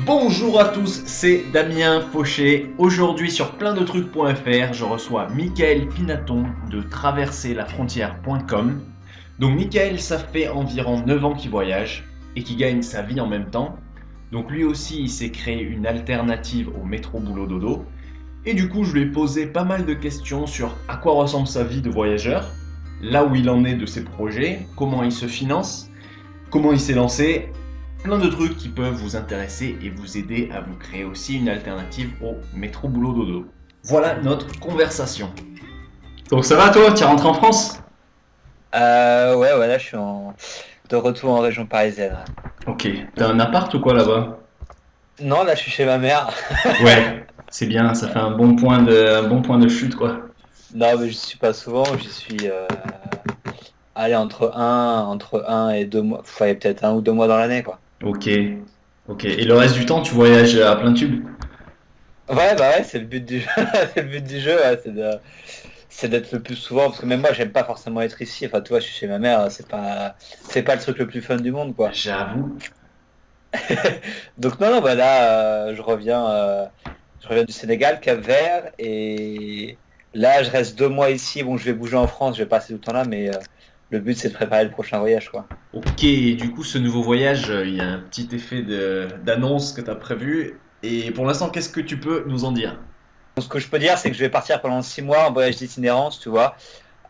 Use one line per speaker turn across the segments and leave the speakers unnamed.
Bonjour à tous, c'est Damien Fauché. Aujourd'hui sur pleindetrucs.fr, je reçois Mickaël Pinaton de traverserlafrontière.com. Donc Mickaël, ça fait environ 9 ans qu'il voyage et qu'il gagne sa vie en même temps. Donc lui aussi, il s'est créé une alternative au métro boulot dodo. Et du coup, je lui ai posé pas mal de questions sur à quoi ressemble sa vie de voyageur, là où il en est de ses projets, comment il se finance, comment il s'est lancé. Plein de trucs qui peuvent vous intéresser et vous aider à vous créer aussi une alternative au métro boulot dodo. Voilà notre conversation. Donc ça va toi, tu es rentré en France?
Ouais, voilà, de retour en région parisienne.
Ok, t'as un appart ou quoi là-bas?
Non, là, je suis chez ma mère.
Ouais, c'est bien, ça fait un bon point de chute quoi.
Non, mais je suis pas souvent, j'y suis, allez, entre un et 2 mois. Enfin, il y a peut-être 1 ou 2 mois dans l'année, quoi.
Ok, ok. Et le reste du temps, tu voyages à plein tube?
Ouais, bah ouais, c'est le but du jeu. C'est le but du jeu, ouais, c'est d'être le plus souvent, parce que même moi, j'aime pas forcément être ici. Enfin, tu vois, je suis chez ma mère, c'est pas le truc le plus fun du monde, quoi.
J'avoue.
Donc non, non, bah là, je reviens du Sénégal, Cap-Vert, et là, je reste 2 mois ici. Bon, je vais bouger en France, je vais passer tout le temps là, mais le but, c'est de préparer le prochain voyage, quoi.
Ok, du coup ce nouveau voyage, il y a un petit effet d'annonce que tu as prévu. Et pour l'instant, qu'est-ce que tu peux nous en dire?
Donc, ce que je peux dire, c'est que je vais partir pendant 6 mois en voyage d'itinérance, tu vois,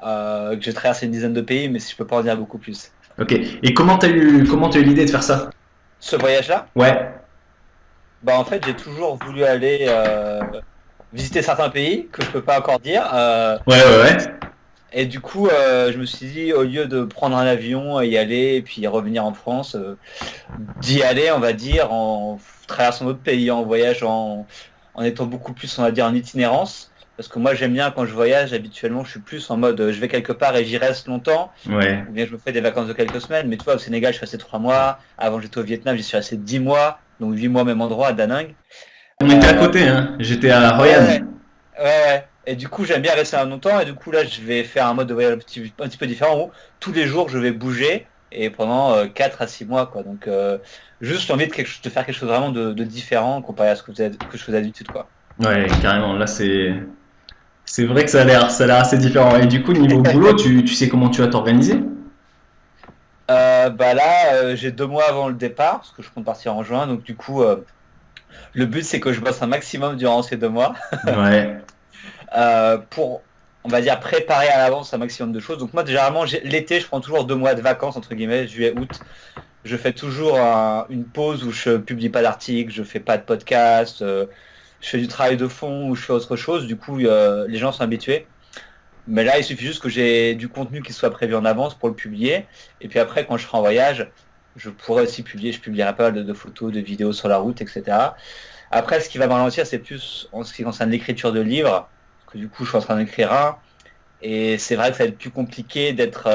que je vais traverser une dizaine de pays, mais si je peux pas en dire beaucoup plus.
Ok, et comment t'as eu l'idée de faire ça?
Ce voyage-là,
Ouais,
bah en fait, j'ai toujours voulu aller visiter certains pays que je peux pas encore dire.
ouais, ouais, ouais.
Et du coup, je me suis dit, au lieu de prendre un avion et y aller, et puis revenir en France, d'y aller, on va dire, en traversant d'autres pays, en voyageant, en étant beaucoup plus, on va dire, en itinérance. Parce que moi, j'aime bien quand je voyage, habituellement, je suis plus en mode, je vais quelque part et j'y reste longtemps,
Ouais.
ou bien je me fais des vacances de quelques semaines. Mais tu vois, au Sénégal, je suis resté 3 mois. Avant, j'étais au Vietnam, j'y suis resté 10 mois, donc 8 mois au même endroit, à Da Nang.
On était à
Euh,
côté, hein. J'étais à Royan.
ouais, ouais, ouais. Et du coup, j'aime bien rester un longtemps. Et du coup, là, je vais faire un mode de voyage un petit peu différent où tous les jours, je vais bouger et pendant 4 à 6 mois, quoi. Donc, juste envie de faire quelque chose vraiment de différent comparé à ce que je faisais d'habitude, quoi.
Ouais, carrément. Là, c'est vrai que ça a l'air assez différent. Et du coup, niveau boulot, tu sais comment tu vas t'organiser?
Bah là, j'ai 2 mois avant le départ, parce que je compte partir en juin. Donc, du coup, le but, c'est que je bosse un maximum durant ces 2 mois
Ouais.
pour, on va dire, préparer à l'avance un maximum de choses. Donc, moi, généralement, l'été, je prends toujours 2 mois de vacances, entre guillemets, juillet, août. Je fais toujours une pause où je publie pas d'articles, je fais pas de podcast, je fais du travail de fond ou je fais autre chose. Du coup, les gens sont habitués. Mais là, il suffit juste que j'ai du contenu qui soit prévu en avance pour le publier. Et puis après, quand je serai en voyage, je pourrai aussi publier. Je publierai pas mal de photos, de vidéos sur la route, etc. Après, ce qui va me ralentir, c'est plus en ce qui concerne l'écriture de livres. Parce que du coup, je suis en train d'écrire un. Et c'est vrai que ça va être plus compliqué d'être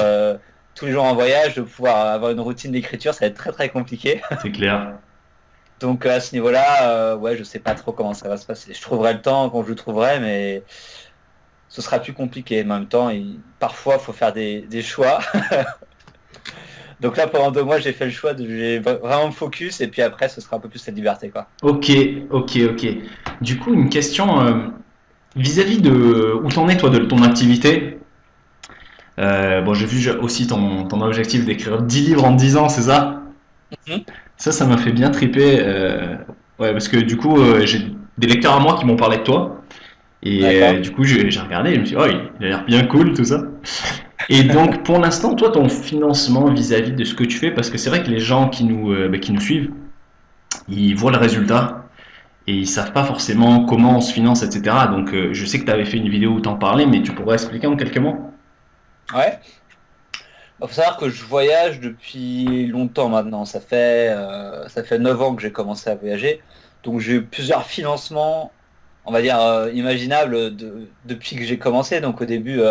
tous les jours en voyage, de pouvoir avoir une routine d'écriture, ça va être très très compliqué.
C'est clair.
Donc à ce niveau-là, ouais, je sais pas trop comment ça va se passer. Je trouverai le temps quand je le trouverai, mais ce sera plus compliqué. Mais en même temps, parfois, il faut faire des choix. Donc là, pendant 2 mois, j'ai fait le choix j'ai vraiment me focus, et puis après, ce sera un peu plus cette liberté, quoi.
Ok, ok, ok. Du coup, une question vis-à-vis de où t'en es toi de ton activité. Bon, j'ai vu aussi ton objectif d'écrire 10 livres en 10 ans, c'est ça?
Mhm.
Ça m'a fait bien triper. Ouais, parce que du coup, j'ai des lecteurs à moi qui m'ont parlé de toi. Et
D'accord.
du coup, j'ai regardé et je me suis dit, oh, il a l'air bien cool, tout ça. Et donc, pour l'instant, toi, ton financement vis-à-vis de ce que tu fais, parce que c'est vrai que les gens qui nous suivent, ils voient le résultat et ils savent pas forcément comment on se finance, etc. Donc, je sais que tu avais fait une vidéo où t'en parlais, mais tu pourrais expliquer en quelques mots?
Ouais. Il faut savoir que je voyage depuis longtemps maintenant. Ça fait 9 ans que j'ai commencé à voyager. Donc j'ai eu plusieurs financements, on va dire, imaginables depuis que j'ai commencé. Donc au début,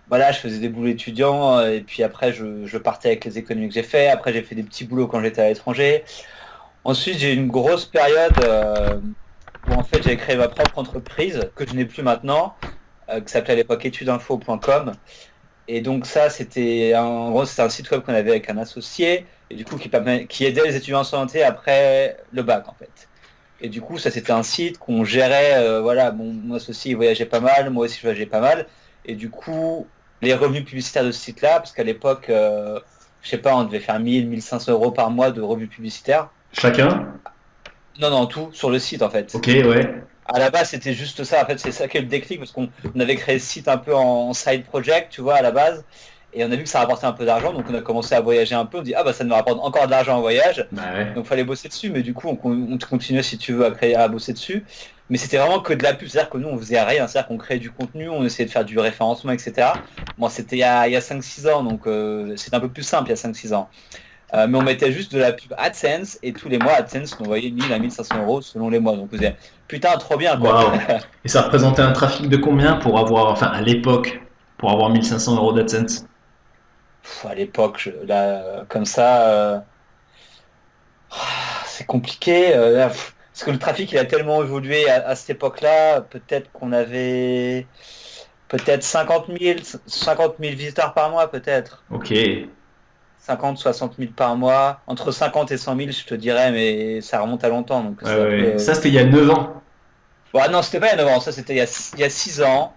voilà, je faisais des boulots étudiants et puis après, je partais avec les économies que j'ai fait. Après, j'ai fait des petits boulots quand j'étais à l'étranger. Ensuite, j'ai eu une grosse période où en fait, j'ai créé ma propre entreprise que je n'ai plus maintenant, qui s'appelait à l'époque étudesinfo.com. Et donc ça, en gros, c'était un site web qu'on avait avec un associé, et du coup qui aidait les étudiants en santé après le bac en fait. Et du coup, ça c'était un site qu'on gérait, voilà, mon associé il voyageait pas mal, moi aussi je voyageais pas mal, et du coup, les revenus publicitaires de ce site-là, parce qu'à l'époque, je sais pas, on devait faire 1 500 € par mois de revenus publicitaires.
Chacun?
Non, non, tout sur le site en fait.
Ok, ouais.
À la base, c'était juste ça. En fait, c'est ça qui est le déclic parce qu'on avait créé ce site un peu en side project, tu vois, à la base. Et on a vu que ça rapportait un peu d'argent, donc on a commencé à voyager un peu. On dit, ah bah ça nous rapporte encore de l'argent en voyage.
Bah ouais.
Donc fallait bosser dessus, mais du coup, on continuait, si tu veux, à bosser dessus. Mais c'était vraiment que de la pub, c'est-à-dire que nous, on faisait rien, c'est-à-dire qu'on créait du contenu, on essayait de faire du référencement, etc. Bon, c'était il y a 5-6 ans, donc c'était un peu plus simple il y a 5-6 ans. Mais on mettait juste de la pub AdSense et tous les mois AdSense on voyait 1000 à 1500 € selon les mois. Donc vous dites, putain, trop bien quoi.
Waouh. Et ça représentait un trafic de combien pour avoir, enfin à l'époque, pour avoir 1 500 € d'AdSense?
À l'époque, là, comme ça, c'est compliqué. Parce que le trafic il a tellement évolué à cette époque-là, peut-être qu'on avait peut-être 50 000 visiteurs par mois, peut-être.
Ok.
50-60 000 par mois, entre 50 et 100 000, je te dirais, mais ça remonte à longtemps. Donc
Ouais,
c'est un
ouais.
peu.
Ça, c'était il y a 9 ans.
Bon, ah non, c'était pas il y a 9 ans, ça c'était il y a 6 ans.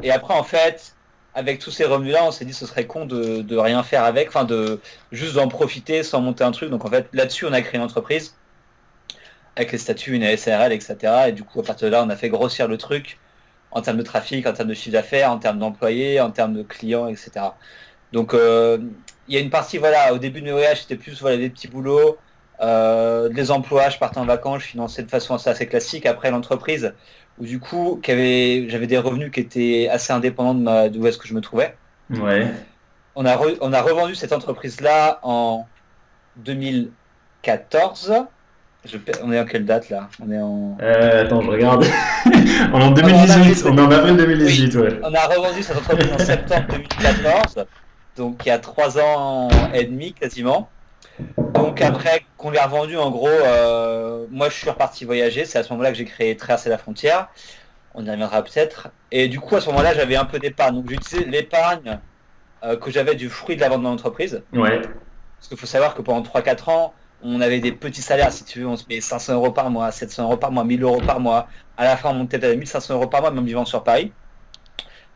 Et après, en fait, avec tous ces revenus-là, on s'est dit que ce serait con de rien faire avec, enfin de juste d'en profiter sans monter un truc. Donc en fait, là-dessus, on a créé une entreprise avec les statuts, une SARL, etc. Et cetera. Et du coup, à partir de là, on a fait grossir le truc en termes de trafic, en termes de chiffre d'affaires, en termes d'employés, en termes de clients, etc. Donc il y a une partie, voilà, au début de mes voyages, c'était plus voilà, des petits boulots, des emplois, je partais en vacances, je finançais de façon assez classique. Après l'entreprise, où du coup, j'avais des revenus qui étaient assez indépendants d'où est-ce que je me trouvais.
Ouais.
On a revendu cette entreprise-là en 2014. On est en quelle date là? On est en...
Attends, je regarde. On est en
Ah non, en avril
2018. On est en avril
2018.
2018, ouais.
On a revendu cette entreprise en septembre 2014, donc il y a 3 ans et demi quasiment. Donc après qu'on l'ait revendu, en gros, moi je suis reparti voyager. C'est à ce moment-là que j'ai créé Traverser la frontière. On y reviendra peut-être. Et du coup, à ce moment-là, j'avais un peu d'épargne. Donc j'ai utilisé l'épargne que j'avais du fruit de la vente de l'entreprise.
Ouais.
Parce qu'il faut savoir que pendant 3-4 ans, on avait des petits salaires, si tu veux. On se payait 500 € par mois, 700 € par mois, 1000 € par mois. À la fin, on montait à 1500 € par mois, même vivant sur Paris.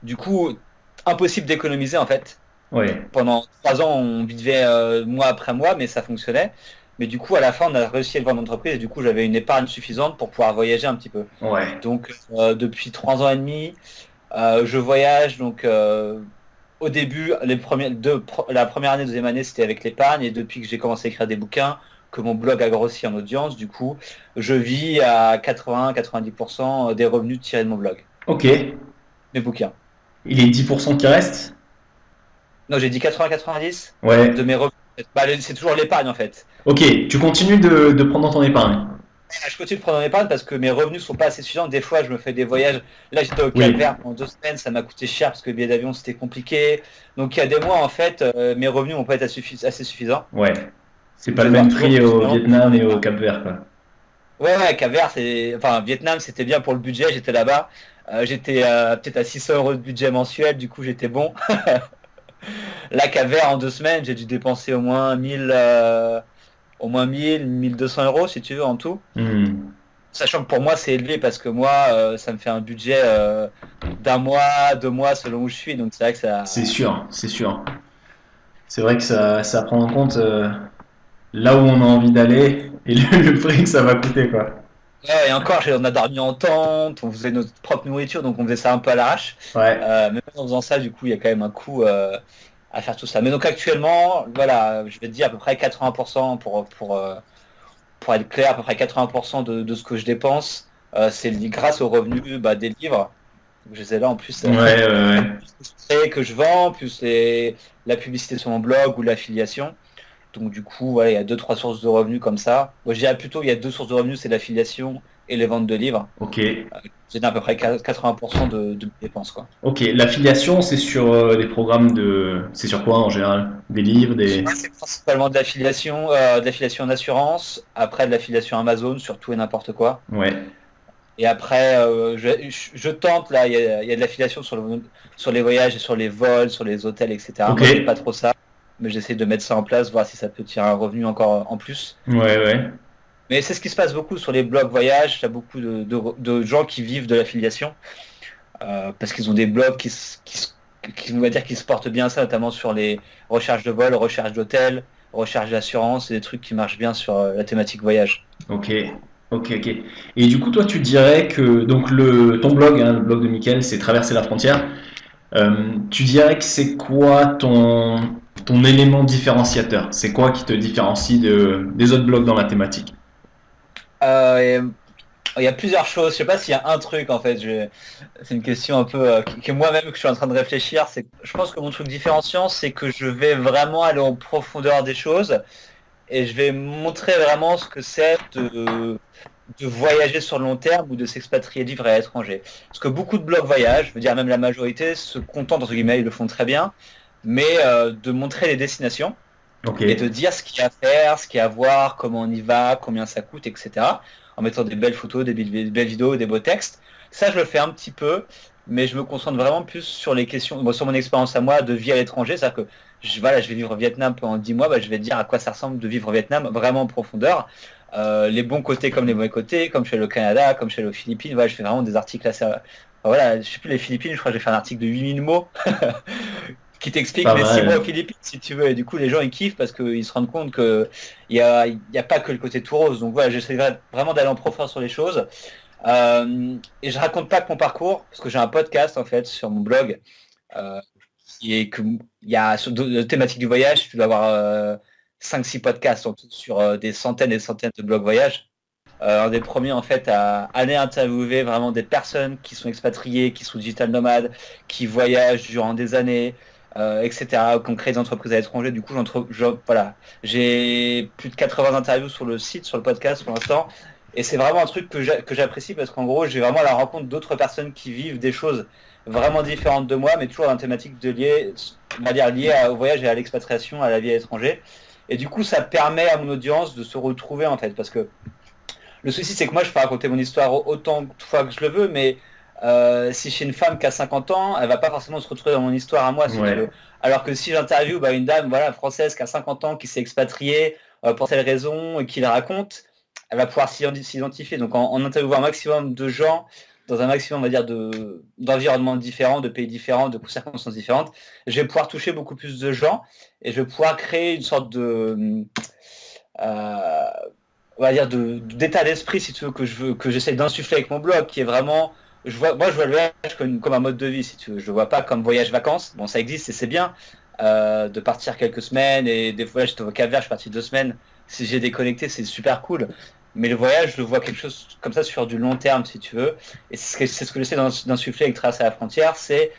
Du coup, impossible d'économiser en fait.
Ouais.
Pendant 3 ans, on vivait mois après mois, mais ça fonctionnait. Mais du coup, à la fin, on a réussi à le vendre l'entreprise et du coup, j'avais une épargne suffisante pour pouvoir voyager un petit peu.
Ouais.
Donc, depuis 3 ans et demi, je voyage. Donc, au début, la première année, deuxième année, c'était avec l'épargne. Et depuis que j'ai commencé à écrire des bouquins, que mon blog a grossi en audience, du coup, je vis à 80-90% des revenus tirés de mon blog,
Ok.
mes bouquins.
Il est 10% qui reste?
Non, j'ai dit 80-90
Ouais.
de mes revenus. Bah, c'est toujours l'épargne en fait.
Ok. Tu continues de prendre dans ton épargne.
Je continue de prendre en épargne parce que mes revenus sont pas assez suffisants. Des fois, je me fais des voyages. Là, j'étais au
Oui.
Cap-Vert pendant 2 semaines, ça m'a coûté cher parce que le billet d'avion c'était compliqué. Donc, il y a des mois en fait, mes revenus vont pas être assez suffisants.
Ouais. C'est
Donc,
pas
je
le
vais devoir
même
toujours
prix au
continuellement prendre en
Vietnam et au
épargne.
Cap-Vert, quoi.
Ouais, ouais, Cap-Vert, enfin, Vietnam, c'était bien pour le budget. J'étais là-bas. J'étais peut-être à 600 € de budget mensuel, du coup, j'étais bon. Là, Cap-Vert, en 2 semaines, j'ai dû dépenser au moins 1 200 € si tu veux en tout.
Hmm.
Sachant que pour moi c'est élevé parce que moi ça me fait un budget d'un mois, 2 mois selon où je suis. Donc c'est vrai que
C'est
ça.
sûr, c'est sûr. C'est vrai que ça prend en compte là où on a envie d'aller et le prix que ça va coûter, quoi.
Ouais, et encore, on a dormi en tente, on faisait notre propre nourriture, donc on faisait ça un peu à l'arrache.
Ouais.
Mais même en faisant ça, du coup, il y a quand même un coût à faire tout ça. Mais donc actuellement, voilà, je vais te dire à peu près 80% pour être clair, à peu près 80% de ce que je dépense, c'est grâce aux revenus des livres. Donc, je les ai là en plus.
Ouais, ouais, ouais.
Que je vends, plus la publicité sur mon blog ou l'affiliation. Donc du coup, voilà, il y a 2-3 sources de revenus comme ça. Moi, je dirais plutôt il y a 2 sources de revenus, c'est l'affiliation et les ventes de livres.
Ok.
C'est à peu près 80% de mes dépenses, quoi.
Ok. L'affiliation, c'est sur des programmes de. C'est sur quoi en général? Des livres, des.
Moi, c'est principalement de l'affiliation en assurance, après de l'affiliation Amazon sur tout et n'importe quoi.
Ouais.
Et après, je tente, là, il y a de l'affiliation sur les voyages et sur les vols, sur les hôtels, etc.
Ok.
Moi, j'ai pas trop ça, mais j'essaie de mettre ça en place, voir si ça peut tirer un revenu encore en plus.
Ouais, ouais.
Mais c'est ce qui se passe beaucoup sur les blogs voyages. Il y a beaucoup de gens qui vivent de l'affiliation parce qu'ils ont des blogs on va dire, qui se portent bien ça, notamment sur les recherches de vol, recherches d'hôtel, recherches d'assurance, et des trucs qui marchent bien sur la thématique voyage.
Ok. Ok, ok. Et du coup, toi, tu dirais que donc ton blog, hein, le blog de Mickaël, c'est Traverser la frontière. Tu dirais que c'est quoi ton élément différenciateur? C'est quoi qui te différencie des autres blogs dans la thématique?
Euh, Il y a plusieurs choses. Je sais pas s'il y a un truc en fait. C'est une question un peu que moi-même que je suis en train de réfléchir. Je pense que mon truc différenciant, c'est que je vais vraiment aller en profondeur des choses et je vais montrer vraiment ce que c'est de voyager sur le long terme ou de s'expatrier vivre à l'étranger. Parce que beaucoup de blogs voyage, je veux dire même la majorité, se contentent entre guillemets, ils le font très bien, mais de montrer les destinations
Ok.
et de dire ce qu'il y a à faire, ce qu'il y a à voir, comment on y va, combien ça coûte, etc. En mettant des belles photos, des belles vidéos, des beaux textes. Ça, je le fais un petit peu, mais je me concentre vraiment plus sur les questions, bon, sur mon expérience à moi de vie à l'étranger. C'est-à-dire que voilà, je vais vivre au Vietnam pendant 10 mois, bah, je vais te dire à quoi ça ressemble de vivre au Vietnam vraiment en profondeur. Les bons côtés comme les mauvais côtés, comme je suis allé au Canada, comme je suis allé aux Philippines. Voilà, je fais vraiment des articles assez. Enfin, voilà, je sais plus les Philippines, je crois que j'ai fait un article de 8000 mots qui t'explique
Pas
mes 6 mois aux
mal.
Philippines, si tu veux. Et du coup, les gens, ils kiffent parce qu'ils se rendent compte que il y a pas que le côté tout rose. Donc voilà, j'essaie vraiment d'aller en profondeur sur les choses. Et je raconte pas que mon parcours, parce que j'ai un podcast, en fait, sur mon blog, euh, qui est que, il y a sur de thématiques du voyage, tu dois avoir 5-6 podcasts en tout, sur des centaines et des centaines de blogs voyage. Un des premiers, en fait, à aller interviewer vraiment des personnes qui sont expatriées, qui sont digital nomades, qui voyagent durant des années, etc., qui ont créé des entreprises à l'étranger. Du coup, voilà, j'ai plus de 80 interviews sur le site, sur le podcast pour l'instant. Et c'est vraiment un truc que j'apprécie parce qu'en gros, j'ai vraiment à la rencontre d'autres personnes qui vivent des choses vraiment différentes de moi, mais toujours dans une thématique on va dire, liée au voyage et à l'expatriation, à la vie à l'étranger. Et du coup, ça permet à mon audience de se retrouver, en fait, parce que le souci, c'est que moi, je peux raconter mon histoire autant de fois que je le veux, mais si chez une femme qui a 50 ans, elle va pas forcément se retrouver dans mon histoire à moi, si tu
Ouais.
veux. Alors que si j'interviewe une dame voilà, française qui a 50 ans, qui s'est expatriée pour telle raison, et qui la raconte, elle va pouvoir s'identifier. Donc en interviewant un maximum de gens, dans un maximum, on va dire, d'environnements différents, de pays différents, de circonstances différentes, je vais pouvoir toucher beaucoup plus de gens, et je vais pouvoir créer une sorte de... euh, on va dire d'état d'esprit si tu veux que j'essaie d'insuffler avec mon blog qui est vraiment moi je vois le voyage comme un mode de vie si tu veux, je le vois pas comme voyage vacances, bon ça existe et c'est bien de partir quelques semaines et des fois j'étais au Cap-Vert, je suis parti 2 semaines, si j'ai déconnecté c'est super cool, mais le voyage je le vois quelque chose comme ça sur du long terme si tu veux, et c'est ce que j'essaie d'insuffler avec Traverser la frontière, c'est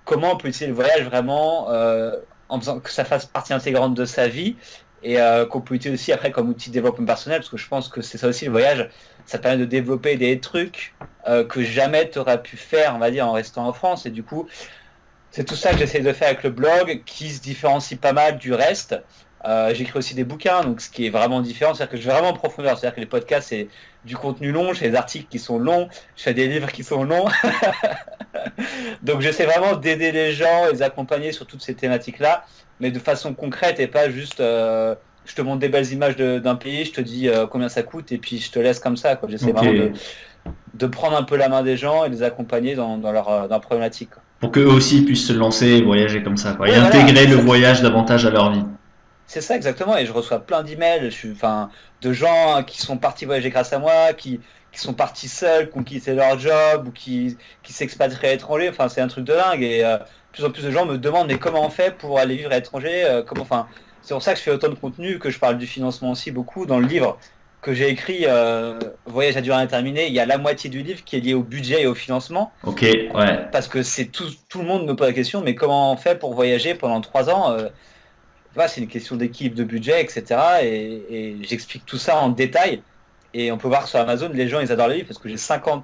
comment on peut utiliser le voyage vraiment en faisant que ça fasse partie intégrante de sa vie et qu'on peut utiliser aussi après comme outil de développement personnel parce que je pense que c'est ça aussi le voyage, ça permet de développer des trucs que jamais tu aurais pu faire on va dire en restant en France et du coup c'est tout ça que j'essaie de faire avec le blog qui se différencie pas mal du reste. J'écris aussi des bouquins, donc ce qui est vraiment différent, c'est-à-dire que je vais vraiment en profondeur, c'est-à-dire que les podcasts c'est du contenu long, je fais des articles qui sont longs, je fais des livres qui sont longs, donc j'essaie vraiment d'aider les gens et les accompagner sur toutes ces thématiques-là, mais de façon concrète et pas juste je te montre des belles images d'un pays, je te dis combien ça coûte et puis je te laisse comme ça, quoi. J'essaie
Ok.
vraiment de prendre un peu la main des gens et de les accompagner dans leur problématique, quoi.
Pour qu'eux aussi puissent se lancer et voyager comme ça, quoi. Et
Oui, voilà,
intégrer le voyage davantage à leur vie.
c'est ça exactement. Et je reçois plein d'emails, enfin, de gens qui sont partis voyager grâce à moi, qui sont partis seuls, qui ont quitté leur job ou qui s'expatrient à l'étranger. Enfin, c'est un truc de dingue. Et de plus en plus de gens me demandent mais comment on fait pour aller vivre à l'étranger, enfin, c'est pour ça que je fais autant de contenu, que je parle du financement aussi beaucoup dans le livre que j'ai écrit Voyage à durée indéterminée. Il y a la moitié du livre qui est lié au budget et au financement.
Ok, ouais.
Parce que c'est tout le monde me pose la question, mais comment on fait pour voyager pendant 3 ans voilà, c'est une question d'équipe, de budget, etc. Et j'explique tout ça en détail. Et on peut voir sur Amazon, les gens, ils adorent le livre parce que je crois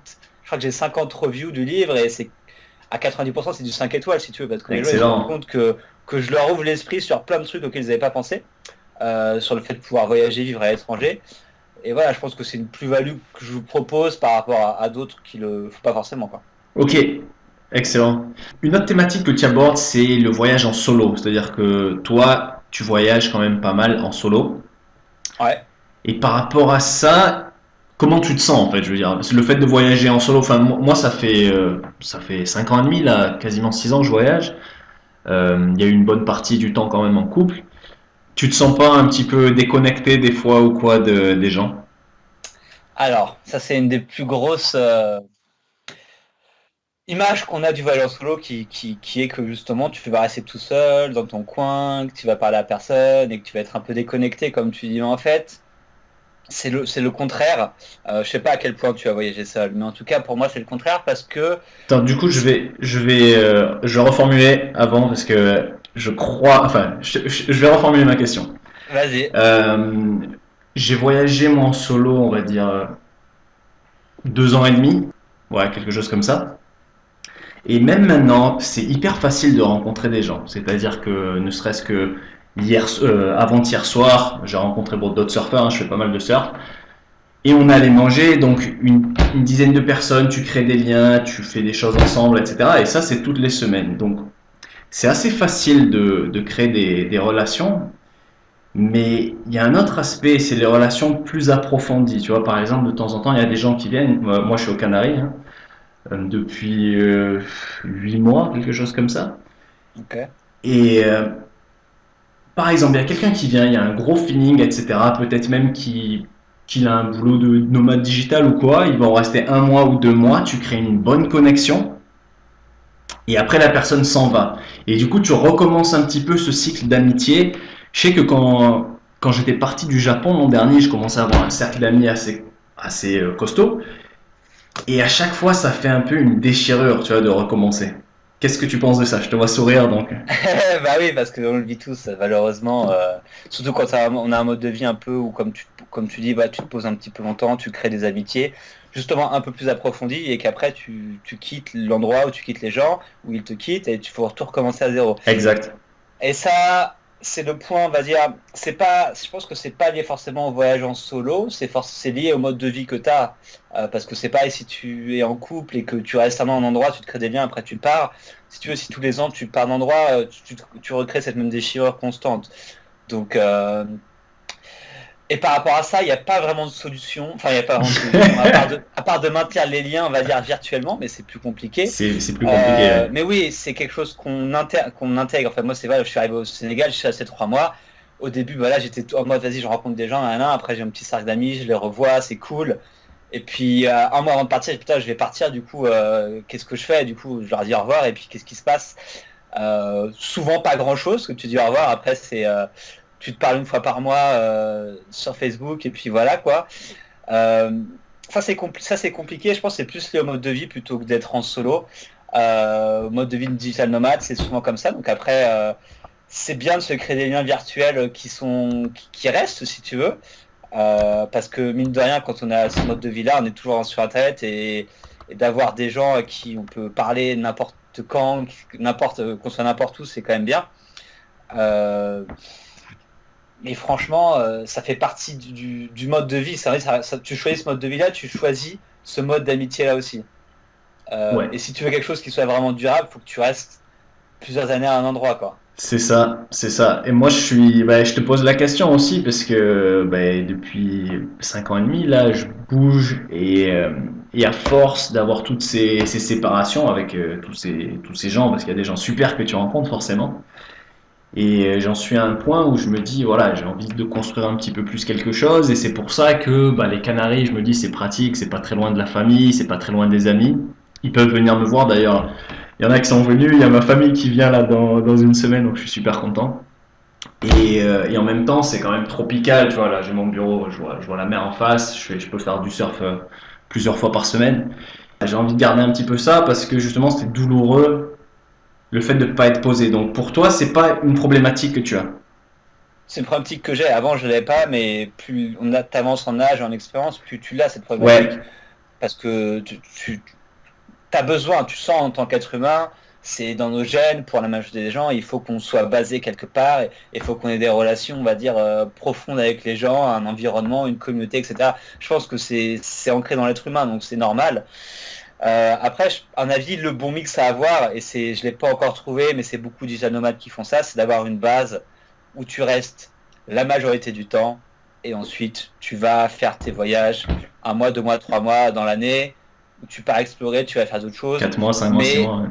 que j'ai 50 reviews du livre et c'est à 90% c'est du 5 étoiles si tu veux, parce que les gens ils se rendent
Excellent.
compte que je leur ouvre l'esprit sur plein de trucs auxquels ils n'avaient pas pensé, sur le fait de pouvoir voyager, vivre à l'étranger. Et voilà, je pense que c'est une plus-value que je vous propose par rapport à d'autres qui le font pas forcément, quoi.
Ok, excellent. Une autre thématique que tu abordes, c'est le voyage en solo. C'est-à-dire que toi, tu voyages quand même pas mal en solo.
Ouais.
Et par rapport à ça, comment tu te sens en fait? Je veux dire, parce que le fait de voyager en solo, enfin moi ça fait 5 ans et demi là, quasiment 6 ans que je voyage. Il y a eu une bonne partie du temps quand même en couple. Tu te sens pas un petit peu déconnecté des fois ou quoi des gens?
Alors, ça c'est une des plus grosses images qu'on a du voyage en solo qui est que justement tu vas rester tout seul dans ton coin, que tu vas parler à personne et que tu vas être un peu déconnecté comme tu dis. Mais en fait, c'est le contraire. Je sais pas à quel point tu as voyagé seul, mais en tout cas pour moi c'est le contraire parce que
Attends, du coup, je vais reformuler avant parce que je crois, enfin, je vais reformuler ma question.
vas-y.
Euh, j'ai voyagé moi en solo, on va dire 2 ans et demi, ouais, quelque chose comme ça. Et même maintenant, c'est hyper facile de rencontrer des gens. C'est-à-dire que ne serait-ce que avant-hier soir, j'ai rencontré d'autres surfeurs, hein, je fais pas mal de surf. Et on allait manger, donc une dizaine de personnes, tu crées des liens, tu fais des choses ensemble, etc. Et ça, c'est toutes les semaines. Donc, c'est assez facile de créer des relations, mais il y a un autre aspect, c'est les relations plus approfondies. Tu vois, par exemple, de temps en temps, il y a des gens qui viennent. Moi, je suis aux Canaries hein, depuis 8 mois, quelque chose comme ça.
Ok.
Et par exemple, il y a quelqu'un qui vient, il y a un gros feeling, etc. Peut-être même qu'il a un boulot de nomade digital ou quoi. Il va en rester 1 mois ou 2 mois. Tu crées une bonne connexion. Et après, la personne s'en va. Et du coup, tu recommences un petit peu ce cycle d'amitié. Je sais que quand j'étais parti du Japon l'an dernier, je commençais à avoir un cercle d'amis assez costaud. Et à chaque fois, ça fait un peu une déchirure, tu vois, de recommencer. Qu'est-ce que tu penses de ça? Je te vois sourire, donc.
Bah oui, parce qu'on le vit tous, malheureusement. Surtout quand on a un mode de vie un peu où, comme tu dis, bah, tu te poses un petit peu longtemps, tu crées des amitiés, justement un peu plus approfondies, et qu'après tu quittes l'endroit où tu quittes les gens, où ils te quittent, et tu faut tout recommencer à zéro.
Exact.
Et ça, c'est le point, on va dire, c'est pas, je pense que c'est pas lié forcément au voyage en solo, c'est lié au mode de vie que tu as. Parce que c'est pareil si tu es en couple et que tu restes un an en endroit, tu te crées des liens, après tu pars. Si tu veux, si tous les ans tu pars d'endroit, tu recrées cette même déchirure constante. Donc, et par rapport à ça, il n'y a pas vraiment de solution. Enfin, il n'y a pas vraiment de solution, à part de maintenir les liens, on va dire, virtuellement, mais c'est plus compliqué.
C'est plus compliqué. Ouais.
Mais oui, c'est quelque chose qu'on intègre. Enfin, moi, c'est vrai, je suis arrivé au Sénégal, je suis resté 3 mois. Au début, voilà, j'étais tout en mode, vas-y, je rencontre des gens, après j'ai un petit cercle d'amis, je les revois, c'est cool. Et puis, un mois avant de partir, putain, je vais partir, du coup, qu'est-ce que je fais? Du coup, je leur dis au revoir, et puis qu'est-ce qui se passe? Souvent, pas grand-chose, que tu dis au revoir, après, tu te parles une fois par mois sur Facebook, et puis voilà, quoi. Euh, ça c'est compliqué, je pense que c'est plus lié au mode de vie plutôt que d'être en solo. Mode de vie de digital nomade, c'est souvent comme ça. Donc après, c'est bien de se créer des liens virtuels qui restent si tu veux. Parce que mine de rien, quand on a ce mode de vie-là, on est toujours sur Internet et d'avoir des gens à qui on peut parler n'importe quand, qu'on soit n'importe où, c'est quand même bien. Euh, mais franchement, ça fait partie du mode de vie. C'est vrai, tu choisis ce mode de vie-là, tu choisis ce mode d'amitié-là aussi.
Ouais.
Et si tu veux quelque chose qui soit vraiment durable, il faut que tu restes plusieurs années à un endroit, quoi.
C'est ça, c'est ça. Et moi, je te pose la question aussi parce que depuis 5 ans et demi, là, je bouge et à force d'avoir toutes ces séparations avec tous ces gens, parce qu'il y a des gens super que tu rencontres forcément, et j'en suis à un point où je me dis, voilà, j'ai envie de construire un petit peu plus quelque chose, et c'est pour ça que les Canaries, je me dis, c'est pratique, c'est pas très loin de la famille, c'est pas très loin des amis. Ils peuvent venir me voir d'ailleurs. Il y en a qui sont venus, il y a ma famille qui vient là dans une semaine, donc je suis super content. Et en même temps, c'est quand même tropical, tu vois, là j'ai mon bureau, je vois la mer en face, je peux faire du surf plusieurs fois par semaine. J'ai envie de garder un petit peu ça parce que justement c'était douloureux le fait de ne pas être posé. Donc pour toi, c'est pas une problématique que tu as.
C'est une problématique que j'ai. Avant, je ne l'avais pas, mais plus t'avances en âge et en expérience, plus tu l'as, cette problématique.
Ouais,
Parce que tu as besoin, tu sens en tant qu'être humain, c'est dans nos gènes, pour la majorité des gens, il faut qu'on soit basé quelque part, et il faut qu'on ait des relations, on va dire, profondes avec les gens, un environnement, une communauté, etc. Je pense que c'est ancré dans l'être humain, donc c'est normal. Après, à mon avis, le bon mix à avoir, et je l'ai pas encore trouvé, mais c'est beaucoup de digital nomades qui font ça, c'est d'avoir une base où tu restes la majorité du temps, et ensuite tu vas faire tes voyages 1 mois, 2 mois, 3 mois dans l'année, où tu pars explorer, tu vas faire d'autres choses.
4 mois, 5 mois, 6
Mais
mois.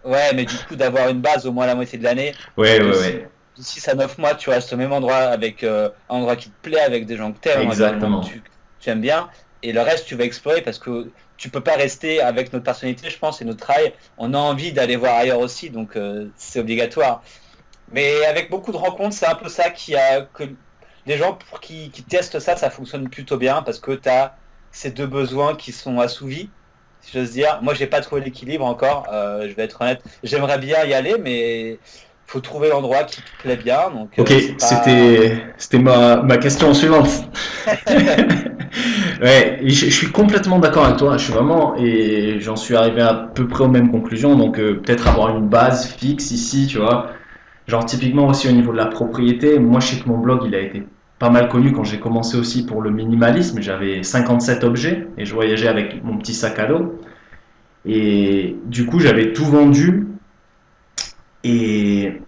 ouais, mais du coup d'avoir une base au moins la moitié de l'année,
Ouais,
de
ouais,
six
ouais.
de 6 à 9 mois, tu restes au même endroit avec un endroit qui te plaît, avec des gens que tu aimes, un environnement que
Exactement.
tu aimes bien, et le reste tu vas explorer parce que tu peux pas rester avec notre personnalité, je pense, et notre travail. On a envie d'aller voir ailleurs aussi, donc c'est obligatoire. Mais avec beaucoup de rencontres, c'est un peu ça que les gens pour qui testent ça, ça fonctionne plutôt bien parce que tu as ces deux besoins qui sont assouvis, si j'ose dire. Moi, j'ai pas trouvé l'équilibre encore, je vais être honnête. J'aimerais bien y aller, mais faut trouver l'endroit qui te plaît bien. Donc,
Ok,
c'est pas.
c'était ma question suivante. Ouais, et je suis complètement d'accord avec toi. Je suis vraiment, et j'en suis arrivé à peu près aux mêmes conclusions. Donc peut-être avoir une base fixe ici, tu vois. Genre typiquement aussi au niveau de la propriété. Moi, je sais que mon blog, il a été pas mal connu quand j'ai commencé aussi pour le minimalisme. J'avais 57 objets et je voyageais avec mon petit sac à dos. Et du coup, j'avais tout vendu. Et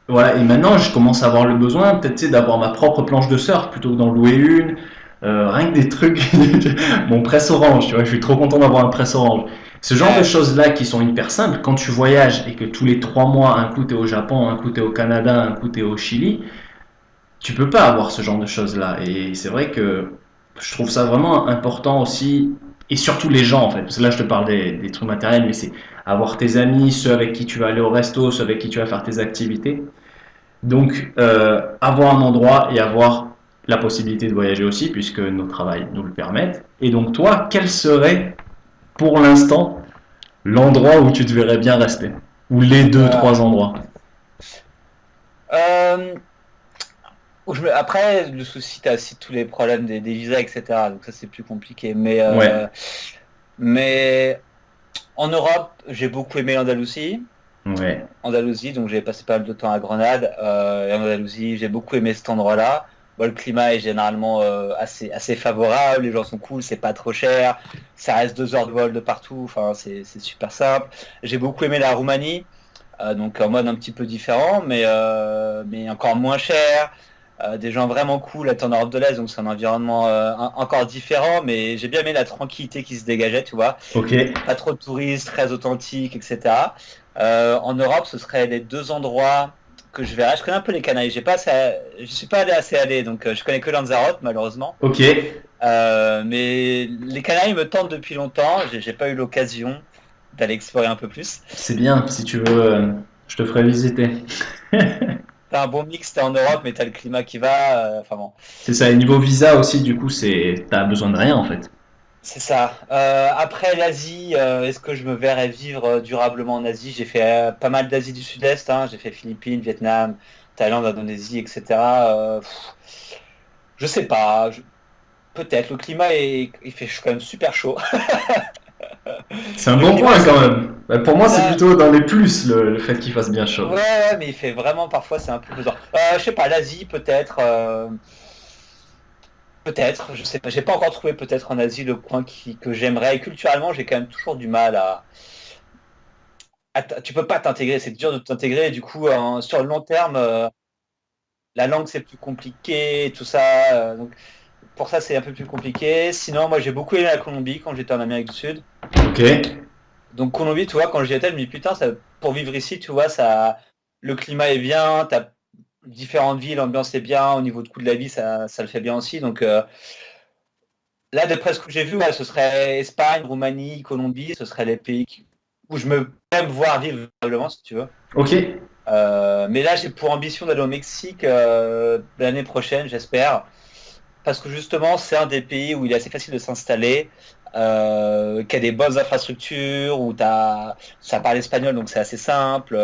voilà, et maintenant je commence à avoir le besoin peut-être d'avoir ma propre planche de surf plutôt que d'en louer une. Rien que des trucs, mon presse orange, tu vois, je suis trop content d'avoir un presse orange. Ce genre de
Ouais,
choses-là qui sont hyper simples, quand tu voyages et que tous les 3 mois, un coup t'es au Japon, un coup t'es au Canada, un coup t'es au Chili, tu peux pas avoir ce genre de choses-là. Et c'est vrai que je trouve ça vraiment important aussi, et surtout les gens en fait, parce que là je te parle des trucs matériels, mais c'est avoir tes amis, ceux avec qui tu vas aller au resto, ceux avec qui tu vas faire tes activités. Donc, avoir un endroit et avoir la possibilité de voyager aussi, puisque nos travails nous le permettent. Et donc, toi, quel serait, pour l'instant, l'endroit où tu te verrais bien rester? Ou les deux,
voilà.
trois endroits?
Euh, Après, le souci, tu as aussi tous les problèmes des visas, etc. Donc ça, c'est plus compliqué.
Ouais,
Mais en Europe, j'ai beaucoup aimé l'Andalousie.
ouais.
Andalousie, donc j'ai passé pas mal de temps à Grenade. Et en Andalousie, j'ai beaucoup aimé cet endroit-là. Bon, le climat est généralement assez favorable, les gens sont cool, c'est pas trop cher, ça reste 2 heures de vol de partout, enfin c'est super simple. J'ai beaucoup aimé la Roumanie, donc en mode un petit peu différent, mais encore moins cher. Des gens vraiment cool, être en Europe de l'Est, donc c'est un environnement encore différent, mais j'ai bien aimé la tranquillité qui se dégageait, tu vois.
Ok.
Pas trop de touristes, très authentique, etc. En Europe, ce seraient les deux endroits que je verrais. Je connais un peu les Canaries. Je suis pas allé assez allé, donc je connais que Lanzarote malheureusement.
Ok.
Mais les Canaries me tentent depuis longtemps. J'ai pas eu l'occasion d'aller explorer un peu plus.
C'est bien. Si tu veux, je te ferai visiter.
T'as un bon mix, t'es en Europe, mais t'as le climat qui va. Enfin bon.
C'est ça. Et niveau visa aussi, du coup, t'as besoin de rien en fait.
C'est ça. Après l'Asie, est-ce que je me verrais vivre durablement en Asie? J'ai fait pas mal d'Asie du Sud-Est, hein. J'ai fait Philippines, Vietnam, Thaïlande, Indonésie, etc. Je sais pas. Peut-être. Le climat il fait quand même super chaud.
C'est un
Le
bon
climat,
point quand même. Bah, pour moi, c'est
là,
plutôt dans les plus le fait qu'il fasse bien chaud.
ouais, ouais, mais il fait vraiment parfois c'est un peu pesant. Je sais pas. L'Asie peut-être. Peut-être. Je sais pas. J'ai pas encore trouvé peut-être en Asie le coin que j'aimerais. Et culturellement, j'ai quand même toujours du mal tu peux pas t'intégrer, c'est dur de t'intégrer, et du coup, sur le long terme, la langue c'est plus compliqué, tout ça, donc pour ça c'est un peu plus compliqué. Sinon, moi j'ai beaucoup aimé la Colombie quand j'étais en Amérique du Sud.
Ok.
Donc Colombie, tu vois, quand j'y étais, je me dis putain, pour vivre ici, tu vois, le climat est bien, t'as différentes villes, l'ambiance est bien, au niveau de coût de la vie, ça le fait bien aussi. Donc là, d'après ce que j'ai vu, ouais, ce serait Espagne, Roumanie, Colombie, ce seraient les pays où je me même voir vivre probablement, si tu veux.
Ok.
Mais là, j'ai pour ambition d'aller au Mexique l'année prochaine, j'espère. Parce que justement, c'est un des pays où il est assez facile de s'installer, qui a des bonnes infrastructures, ça parle espagnol, donc c'est assez simple.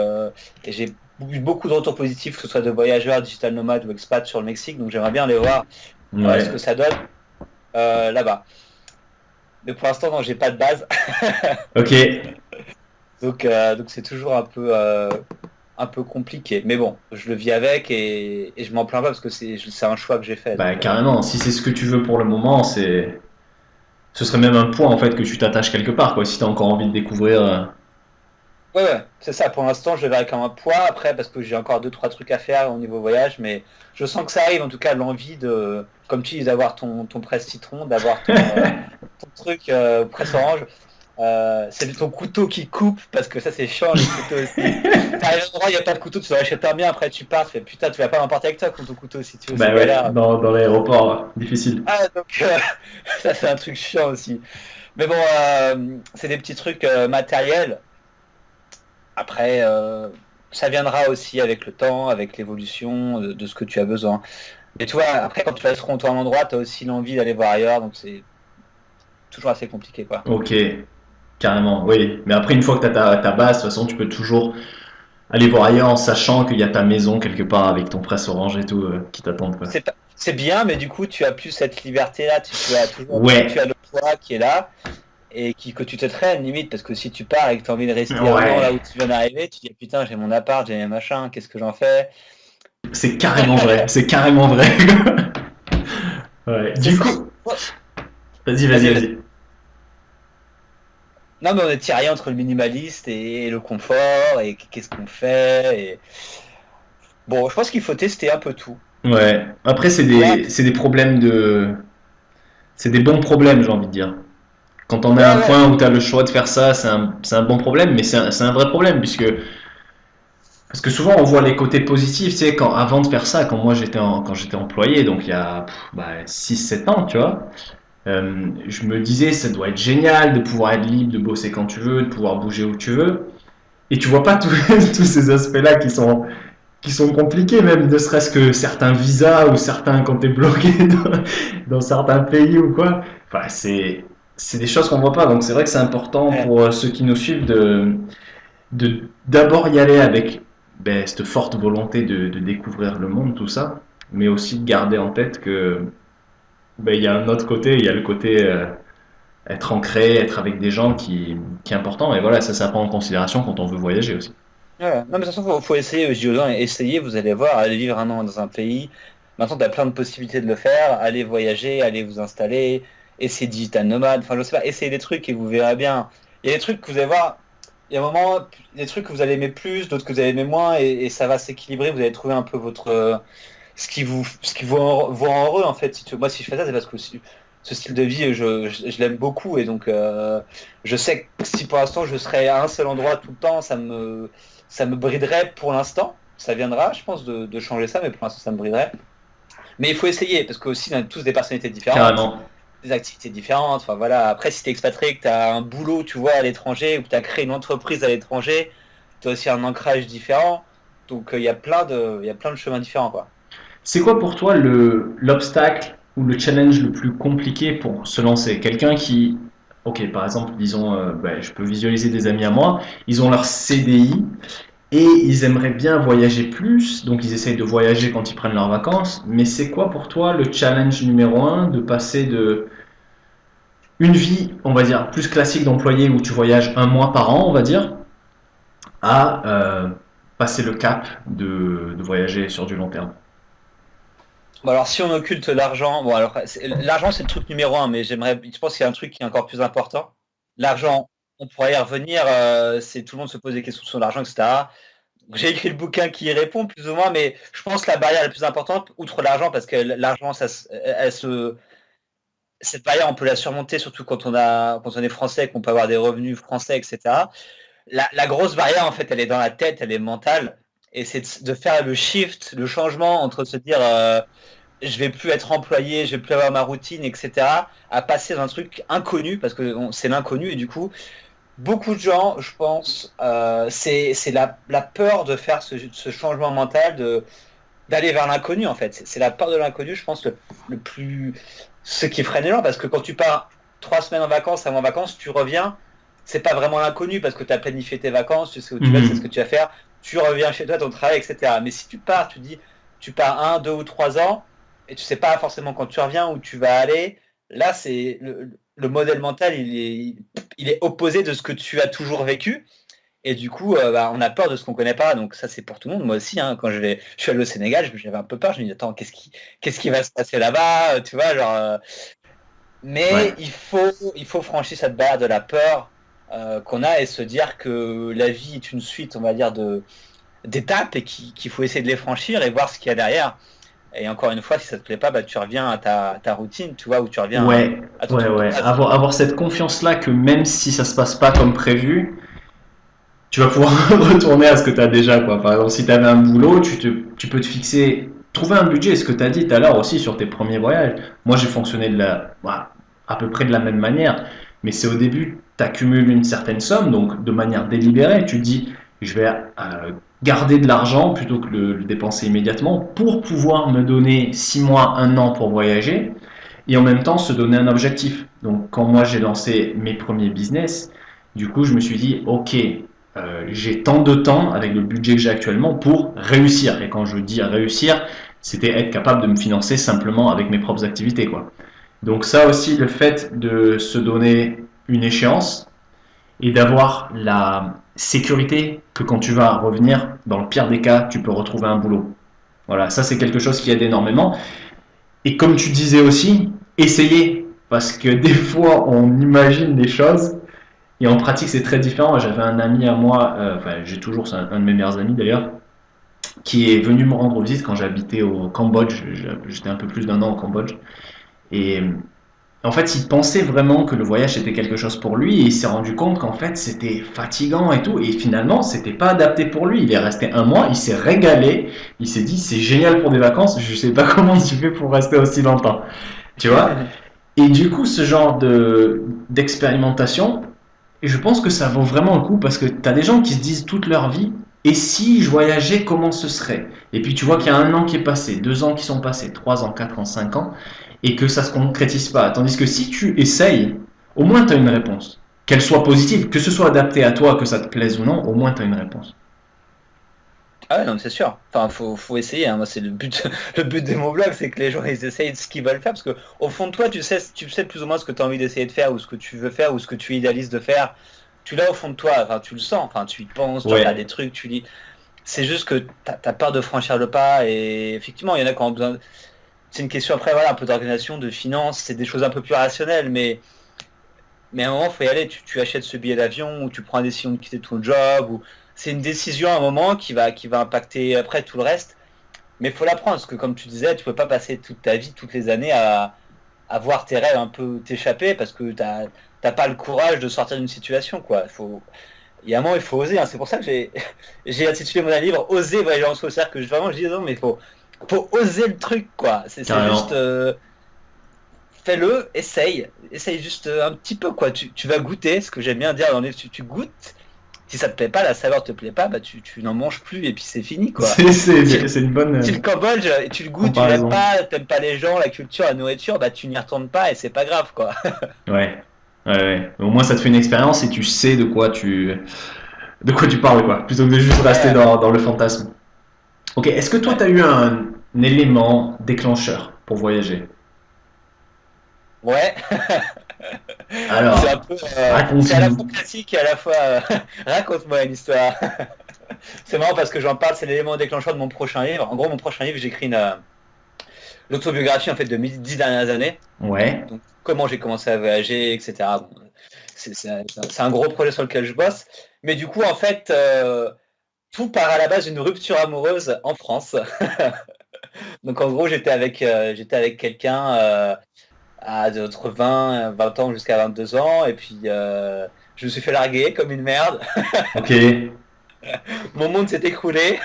Et j'ai eu beaucoup de retours positifs, que ce soit de voyageurs, digital nomades ou expats sur le Mexique. Donc j'aimerais bien aller voir ce
Ouais.
que ça donne là-bas. Mais pour l'instant, non, j'ai pas de base.
Ok.
Donc c'est toujours un peu compliqué. Mais bon, je le vis avec et je m'en plains pas parce que c'est un choix que j'ai fait.
Bah
Donc,
carrément, si c'est ce que tu veux pour le moment, ce serait même un point en fait que tu t'attaches quelque part quoi. Si t'as encore envie de découvrir.
ouais, c'est ça. Pour l'instant, je le verrai comme un poids. Après, parce que j'ai encore deux, trois trucs à faire au niveau voyage, mais je sens que ça arrive. En tout cas, l'envie de, comme tu dis, d'avoir ton presse citron, d'avoir ton truc presse orange. C'est ton couteau qui coupe, parce que ça, c'est chiant, les couteaux aussi. T'arrives à un endroit, il n'y a pas de couteau, tu l'achètes un bien, après tu pars, tu fais putain, tu vas pas m'emporter avec toi, ton couteau, si tu veux, c'est
Bah ouais,
galère.
dans l'aéroport, difficile.
Ah, donc ça, c'est un truc chiant aussi. Mais bon, c'est des petits trucs matériels. Après, ça viendra aussi avec le temps, avec l'évolution de ce que tu as besoin. Et tu vois, après, quand tu vas se rendre à un endroit, tu as aussi l'envie d'aller voir ailleurs, donc c'est toujours assez compliqué, quoi.
Ok, carrément, oui. Mais après, une fois que tu as ta base, de toute façon, tu peux toujours aller voir ailleurs en sachant qu'il y a ta maison quelque part avec ton presse orange et tout qui t'attendent, quoi.
C'est bien, mais du coup, tu as plus cette liberté-là, tu as toujours, tu
Ouais,
as le poids qui est là, et que tu te traînes limite, parce que si tu pars et que tu as envie de rester un an là où
ouais,
tu viens d'arriver, tu dis putain, j'ai mon appart, j'ai mes machins, qu'est-ce que j'en fais?
c'est carrément vrai, c'est carrément vrai. Ouais.
C'est
Du
ça.
coup,
Ouais.
vas-y, vas-y,
Vas-y, vas-y.
vas-y.
Non, mais on est tiraillé entre le minimaliste et le confort, et qu'est-ce qu'on fait, et... Bon, je pense qu'il faut tester un peu tout.
Ouais. Après,
Voir.
c'est des problèmes c'est des bons problèmes, j'ai envie de dire. Quand on est à
Ouais,
un
ouais.
point où tu as le choix de faire ça, c'est un bon problème, mais c'est un vrai problème puisque parce que souvent on voit les côtés positifs, tu sais, quand avant de faire ça, quand moi quand j'étais employé, donc il y a 6-7 ans, tu vois, je me disais ça doit être génial de pouvoir être libre, de bosser quand tu veux, de pouvoir bouger où tu veux, et tu vois pas tous ces aspects-là qui sont compliqués, même ne serait-ce que certains visas ou certains quand t'es bloqué dans certains pays ou quoi. Enfin, c'est des choses qu'on voit pas, donc c'est vrai que c'est important
Ouais.
pour ceux qui nous suivent de d'abord y aller avec cette forte volonté de découvrir le monde, tout ça, mais aussi de garder en tête que il y a un autre côté, il y a le côté être ancré, être avec des gens qui est important, et voilà, ça prend en considération quand on veut voyager aussi.
Ouais. Non, mais de toute façon, faut essayer, je dis aux gens, essayez, vous allez voir, allez vivre un an dans un pays. Maintenant, tu as plein de possibilités de le faire. Allez voyager, allez vous installer, essayez digital nomade, enfin, je sais pas, essayez des trucs et vous verrez bien. Il y a des trucs que vous allez voir, il y a un moment, des trucs que vous allez aimer plus, d'autres que vous allez aimer moins, et ça va s'équilibrer. Vous allez trouver un peu votre, ce qui vous rend heureux, en fait. Moi, si je fais ça, c'est parce que ce style de vie, je l'aime beaucoup, et donc, je sais que si pour l'instant, je serais à un seul endroit tout le temps, ça me briderait pour l'instant. Ça viendra, je pense, de changer ça, mais pour l'instant, ça me briderait. Mais il faut essayer, parce qu'aussi, on a tous des personnalités différentes,
Carrément.
des activités différentes. Enfin voilà, après, si tu es expatrié, que tu as un boulot, tu vois, à l'étranger, ou que tu as créé une entreprise à l'étranger, tu as aussi un ancrage différent. Donc, il y a plein de chemins différents, quoi.
C'est quoi pour toi l'obstacle ou le challenge le plus compliqué pour se lancer? Quelqu'un qui, ok, par exemple, disons, je peux visualiser des amis à moi, ils ont leur CDI et ils aimeraient bien voyager plus, donc ils essayent de voyager quand ils prennent leurs vacances, mais c'est quoi pour toi le challenge numéro un de passer de une vie, on va dire, plus classique d'employé où tu voyages un mois par an, on va dire, à passer le cap de voyager sur du long terme?
Bon, alors, si on occulte l'argent, bon, alors, l'argent, c'est le truc numéro un, mais je pense qu'il y a un truc qui est encore plus important. L'argent, on pourrait y revenir, c'est tout le monde se pose des questions sur l'argent, etc. J'ai écrit le bouquin qui y répond plus ou moins, mais je pense que la barrière la plus importante, outre l'argent, parce que l'argent, cette barrière, on peut la surmonter, surtout quand on est français, qu'on peut avoir des revenus français, etc. La grosse barrière, en fait, elle est dans la tête, elle est mentale, et c'est de faire le shift, le changement entre se dire, je vais plus être employé, je vais plus avoir ma routine, etc., à passer dans un truc inconnu, parce que c'est l'inconnu, et du coup, beaucoup de gens, je pense, c'est la peur de faire ce changement mental, d'aller vers l'inconnu en fait. C'est la peur de l'inconnu, je pense, le plus ce qui freine les gens, parce que quand tu pars 3 semaines en vacances, avant en vacances, tu reviens, c'est pas vraiment l'inconnu parce que tu as planifié tes vacances, tu sais où tu vas, tu sais ce que
Mhm.
tu vas faire, tu reviens chez toi, ton travail, etc. Mais si tu pars, tu dis, tu pars 1, 2 ou 3 ans et tu sais pas forcément quand tu reviens où tu vas aller, là c'est le modèle mental, il est opposé de ce que tu as toujours vécu. Et du coup, on a peur de ce qu'on connaît pas. Donc ça, c'est pour tout le monde. Moi aussi, hein, quand je suis allé au Sénégal, j'avais un peu peur. Je me dis, attends, qu'est-ce qui va se passer là-bas? Tu vois, genre. Mais
Ouais.
il faut franchir cette barrière de la peur qu'on a et se dire que la vie est une suite, on va dire, d'étapes et qu'il faut essayer de les franchir et voir ce qu'il y a derrière. Et encore une fois, si ça te plaît pas, tu reviens à ta routine, tu vois, ou tu reviens
Ouais,
à ton
ouais,
truc de
ouais.
base.
Avoir cette confiance-là que même si ça se passe pas comme prévu, tu vas pouvoir retourner à ce que tu as déjà, quoi. Par exemple, si tu avais un boulot, tu peux te fixer, trouver un budget, ce que tu as dit tout à l'heure aussi sur tes premiers voyages. Moi, j'ai fonctionné à peu près de la même manière, mais c'est au début, tu accumules une certaine somme, donc de manière délibérée, tu te dis, je vais garder de l'argent plutôt que de le dépenser immédiatement pour pouvoir me donner 6 mois, un an pour voyager et en même temps se donner un objectif. Donc quand moi j'ai lancé mes premiers business, du coup je me suis dit ok, j'ai tant de temps avec le budget que j'ai actuellement pour réussir. Et quand je dis réussir, c'était être capable de me financer simplement avec mes propres activités, quoi. Donc ça aussi, le fait de se donner une échéance et d'avoir la sécurité que quand tu vas revenir, dans le pire des cas, tu peux retrouver un boulot. Voilà, ça c'est quelque chose qui aide énormément. Et comme tu disais aussi, essayer. Parce que des fois, on imagine des choses et en pratique, c'est très différent. J'avais un ami à moi, enfin, j'ai toujours, c'est un de mes meilleurs amis d'ailleurs, qui est venu me rendre visite quand j'habitais au Cambodge. J'étais un peu plus d'un an au Cambodge. Et en fait, il pensait vraiment que le voyage était quelque chose pour lui et il s'est rendu compte qu'en fait, c'était fatigant et tout. Et finalement, c'était pas adapté pour lui. Il est resté un mois, il s'est régalé. Il s'est dit, c'est génial pour des vacances. Je sais pas comment tu fais pour rester aussi longtemps. Tu vois. Et du coup, ce genre d'expérimentation, je pense que ça vaut vraiment le coup parce que tu as des gens qui se disent toute leur vie, et si je voyageais, comment ce serait? Et puis tu vois qu'il y a un an qui est passé, 2 ans qui sont passés, 3 ans, 4 ans, 5 ans, et que ça se concrétise pas. Tandis que si tu essayes, au moins tu as une réponse. Qu'elle soit positive, que ce soit adapté à toi, que ça te plaise ou non, au moins tu as une réponse.
Ah ouais, non, mais c'est sûr. Enfin, faut essayer, hein. Moi, c'est le but, le but de mon blog, c'est que les gens ils essayent ce qu'ils veulent faire, parce que au fond de toi, tu sais plus ou moins ce que tu as envie d'essayer de faire, ou ce que tu veux faire, ou ce que tu idéalises de faire. Tu l'as au fond de toi, enfin, tu le sens, enfin, tu y penses, tu regardes des
Ouais,
trucs, tu lis. C'est juste que t'as peur de franchir le pas, et effectivement, il y en a qui ont besoin. C'est une question après, voilà, un peu d'organisation, de finances, c'est des choses un peu plus rationnelles, mais à un moment, il faut y aller. Tu achètes ce billet d'avion ou tu prends la décision de quitter ton job. Ou... C'est une décision à un moment qui va impacter après tout le reste. Mais il faut la prendre parce que, comme tu disais, tu peux pas passer toute ta vie, toutes les années à voir tes rêves un peu t'échapper parce que t'as pas le courage de sortir d'une situation, quoi. Il y a un moment, il faut oser, hein. C'est pour ça que j'ai intitulé mon livre Oser voyager en solo. C'est-à-dire que vraiment, je dis non, mais faut oser le truc, quoi. C'est juste.
carrément.
Fais-le, essaye juste un petit peu quoi. Tu vas goûter, ce que j'aime bien dire dans les tu goûtes. Si ça te plaît pas, la saveur te plaît pas, tu n'en manges plus et puis c'est fini quoi. Si le,
C'est une bonne
si le Cambodge, tu le goûtes, tu l'aimes
comparaison.
pas, t'aimes pas les gens, la culture, la nourriture, tu n'y retournes pas et c'est pas grave quoi.
Ouais. Ouais, ouais. Au moins, ça te fait une expérience et tu sais de quoi tu parles, quoi. Plutôt que de juste rester
Ouais,
dans le fantasme. Ok, est-ce que toi, tu
ouais,
as eu un élément déclencheur pour voyager?
ouais. C'est un
Alors,
peu, c'est à la fois
raconte-nous.
classique et à la fois raconte-moi une histoire. C'est marrant parce que j'en parle, c'est l'élément déclencheur de mon prochain livre. En gros, mon prochain livre, j'écris l'autobiographie en fait de mes 10 dernières années.
Ouais,
Donc, comment j'ai commencé à voyager, etc. Bon, c'est un gros projet sur lequel je bosse. Mais du coup, en fait, tout part à la base d'une rupture amoureuse en France. Donc, en gros, j'étais avec quelqu'un entre 20 ans jusqu'à 22 ans. Et puis, je me suis fait larguer comme une merde.
ok.
Mon monde s'est écroulé.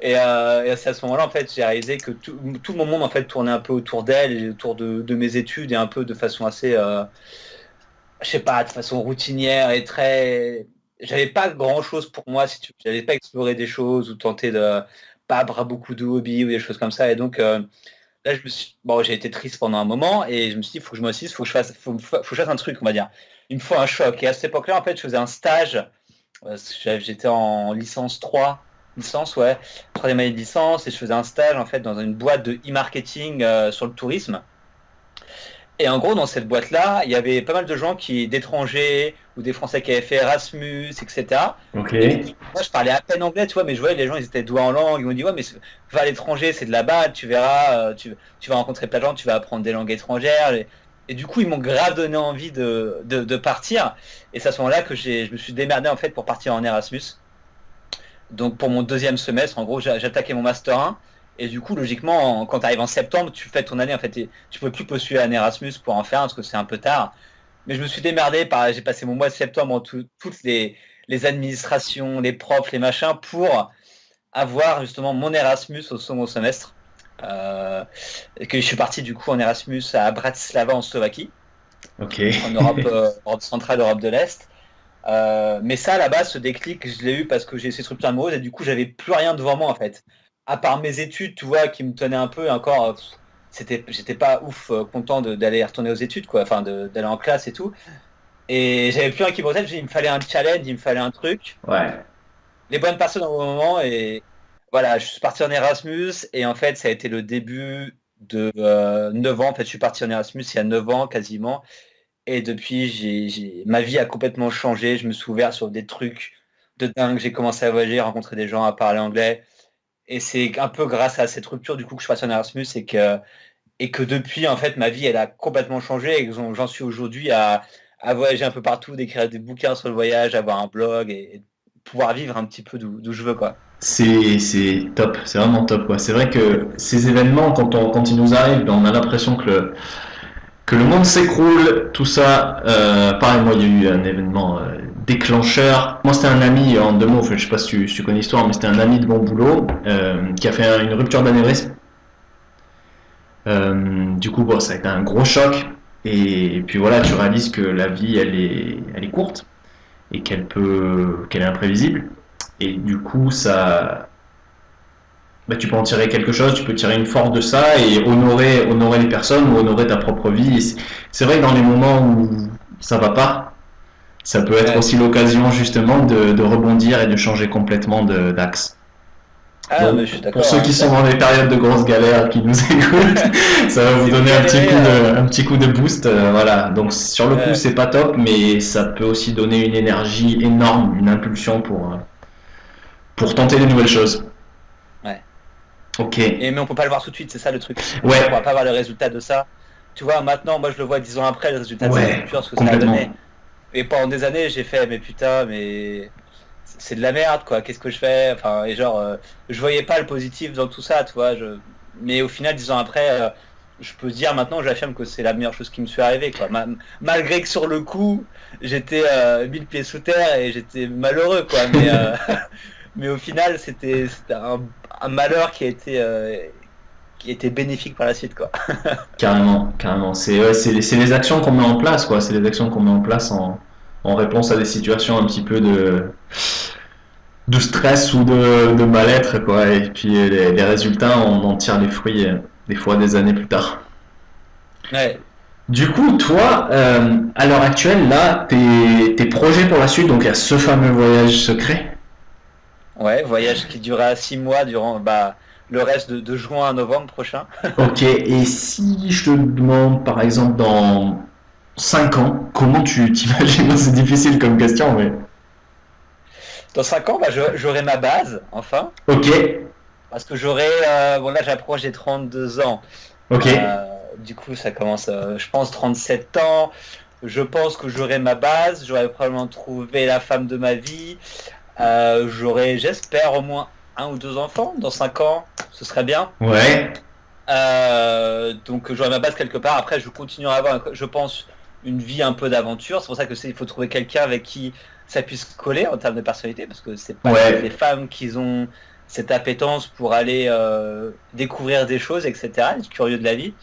Et c'est à ce moment-là, en fait, j'ai réalisé que tout mon monde, en fait, tournait un peu autour d'elle et autour de mes études et un peu de façon assez, je sais pas, de façon routinière et très. J'avais pas grand-chose pour moi, si tu veux. J'avais pas exploré des choses ou tenté de pas avoir beaucoup de hobbies ou des choses comme ça. Et donc, là, bon, j'ai été triste pendant un moment et je me suis dit, il faut que je m'assise, faut que je fasse un truc, on va dire. Il me faut un choc. Et à cette époque-là, en fait, je faisais un stage. J'étais en licence 3, licence, ouais, troisième année de licence, et je faisais un stage en fait dans une boîte de e-marketing sur le tourisme. Et en gros, dans cette boîte-là, il y avait pas mal de gens d'étrangers ou des Français qui avaient fait Erasmus, etc.
Ok.
Et moi, je parlais à peine anglais, tu vois, mais je voyais les gens, ils étaient doués en langue. Ils m'ont dit, ouais, mais va à l'étranger, c'est de la balle, tu verras, tu vas rencontrer plein de gens, tu vas apprendre des langues étrangères. Et du coup, ils m'ont grave donné envie de partir. Et c'est à ce moment-là que je me suis démerdé en fait pour partir en Erasmus. Donc pour mon deuxième semestre, en gros, j'attaquais mon master 1. Et du coup, logiquement, quand tu arrives en septembre, tu fais ton année. En fait, tu peux plus postuler à un Erasmus pour en faire un, parce que c'est un peu tard. Mais je me suis démerdé. J'ai passé mon mois de septembre en toutes les administrations, les profs, les machins, pour avoir justement mon Erasmus au second semestre. Et que je suis parti du coup en Erasmus à Bratislava en Slovaquie,
Ok.
en Europe centrale, Europe de l'Est. Mais ça, à la base, ce déclic, je l'ai eu parce que j'ai ces ruptures amoureuses et du coup, j'avais plus rien devant moi en fait. À part mes études, tu vois, qui me tenaient un peu, et encore, j'étais pas ouf content d'aller retourner aux études, quoi, enfin d'aller en classe et tout. Et j'avais plus rien qui me retenait, il me fallait un challenge, il me fallait un truc,
Ouais.
les bonnes personnes au bon moment. Et voilà, je suis parti en Erasmus et en fait, ça a été le début de 9 ans. En fait, je suis parti en Erasmus il y a 9 ans quasiment. Et depuis, ma vie a complètement changé. Je me suis ouvert sur des trucs de dingue. J'ai commencé à voyager, rencontrer des gens, à parler anglais. Et c'est un peu grâce à cette rupture du coup que je passe en Erasmus et que depuis, en fait, ma vie, elle a complètement changé et que j'en suis aujourd'hui à voyager un peu partout, d'écrire des bouquins sur le voyage, avoir un blog et pouvoir vivre un petit peu d'où je veux, quoi.
C'est top, c'est vraiment top, quoi. C'est vrai que ces événements, quand ils nous arrivent, ben, on a l'impression que le monde s'écroule, tout ça. Pareil, moi, il y a eu un événement déclencheur. Moi, c'était un ami, en deux mots, enfin, je sais pas si tu connais l'histoire, mais c'était un ami de mon boulot qui a fait une rupture d'anévrisme. Du coup, bon, ça a été un gros choc. Et puis voilà, tu réalises que la vie, elle est courte et qu'elle est imprévisible. Et du coup, bah, tu peux en tirer quelque chose, tu peux tirer une force de ça et honorer les personnes ou honorer ta propre vie. Et c'est vrai que dans les moments où ça va pas, ça peut être
Ouais.
aussi l'occasion justement de rebondir et de changer complètement d'axe.
Ah,
Donc,
mais je suis
pour
d'accord,
ceux
hein.
qui sont dans des périodes de grosses galères, qui nous écoutent, ça va vous
Si vous
donner
galérez,
un petit coup de boost. Voilà. Donc, sur le coup,
euh,
c'est pas top, mais ça peut aussi donner une énergie énorme, une impulsion pour tenter de nouvelles choses.
ouais.
Ok.
Mais on peut pas le voir tout de suite, c'est ça le truc. On pourra
Ouais.
pas voir le résultat de ça. Tu vois, maintenant, moi je le vois 10 ans après, le résultat de cette
Ouais.
rupture, ce que ça a
Complètement.
donné. Et pendant des années, j'ai fait, mais putain, mais c'est de la merde, quoi. Qu'est-ce que je fais? Enfin, et genre, je voyais pas le positif dans tout ça, tu vois. Mais au final, 10 ans après, je peux dire maintenant, j'affirme que c'est la meilleure chose qui me soit arrivée, quoi. Malgré que sur le coup, j'étais 1000 pieds sous terre et j'étais malheureux, quoi. Mais au final, c'était un malheur qui a été bénéfique par la suite, quoi.
Carrément, carrément. C'est les actions qu'on met en place, quoi. C'est les actions qu'on met en place en réponse à des situations un petit peu de stress ou de mal-être, quoi. Et puis les résultats, on en tire les fruits des fois des années plus tard.
Ouais.
Du coup, toi, à l'heure actuelle, là, tes projets pour la suite, donc il y a ce fameux voyage secret.
Ouais, voyage qui durera 6 mois durant le reste de juin à novembre prochain.
Ok, et si je te demande, par exemple, dans 5 ans, comment tu t'imagines? C'est difficile comme question, mais...
Dans 5 ans, j'aurai ma base, enfin,
Ok,
parce que bon là j'approche des 32 ans.
ok,
Du coup, ça commence, je pense, 37 ans. Je pense que j'aurai ma base, j'aurai probablement trouvé la femme de ma vie. J'espère, au moins un ou deux enfants dans 5 ans, ce serait bien.
ouais,
Donc j'aurai ma base quelque part. Après, je continuerai à avoir, je pense, une vie un peu d'aventure. C'est pour ça que il faut trouver quelqu'un avec qui ça puisse coller en termes de personnalité, parce que c'est pas toutes les
ouais,
femmes qui ont cette appétence pour aller découvrir des choses, etc. Être curieux de la vie.